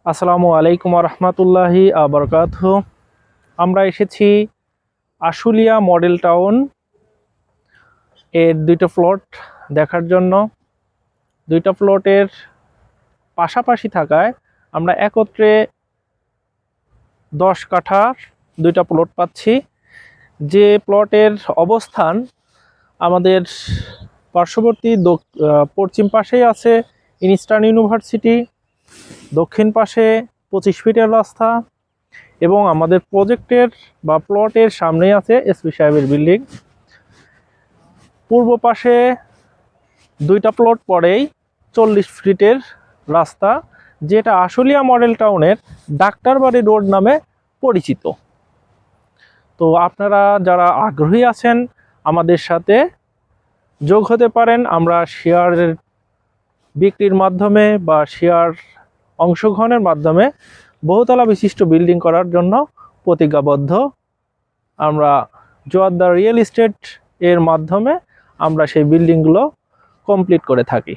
আসসালামু আলাইকুম রহমতুল্লাহি আবরকাতুহু। আমরা এসেছি আশুলিয়া মডেল টাউন এর দুইটা প্লট দেখার জন্য। দুইটা প্লটের পাশাপাশি থাকায় আমরা একত্রে 10 কাঠার দুইটা প্লট পাচ্ছি। যে প্লটের অবস্থান আমাদের পার্শ্ববর্তী পশ্চিম পাশেই আছে ইস্টার্ন ইউনিভার্সিটি, দক্ষিণ পাশে 25 ফিটের রাস্তা এবং আমাদের প্রজেক্টের বা প্লটের সামনেই আছে এসপি সাহেবের বিল্ডিং। পূর্ব পাশে দুইটা প্লট পরেই 40 ফিটের রাস্তা, যেটা আশুলিয়া মডেল টাউনের ডাক্তারবাড়ি রোড নামে পরিচিত। তো আপনারা যারা আগ্রহী আছেন আমাদের সাথে যোগ হতে পারেন। আমরা শেয়ারের বিক্রির মাধ্যমে বা শেয়ার অংশগ্রহণের মাধ্যমে বহুতলা বিশিষ্ট বিল্ডিং করার জন্য প্রতিজ্ঞাবদ্ধ। আমরা জোয়ারদার রিয়েল এস্টেট এর মাধ্যমে আমরা সেই বিল্ডিংগুলো কমপ্লিট করে থাকি।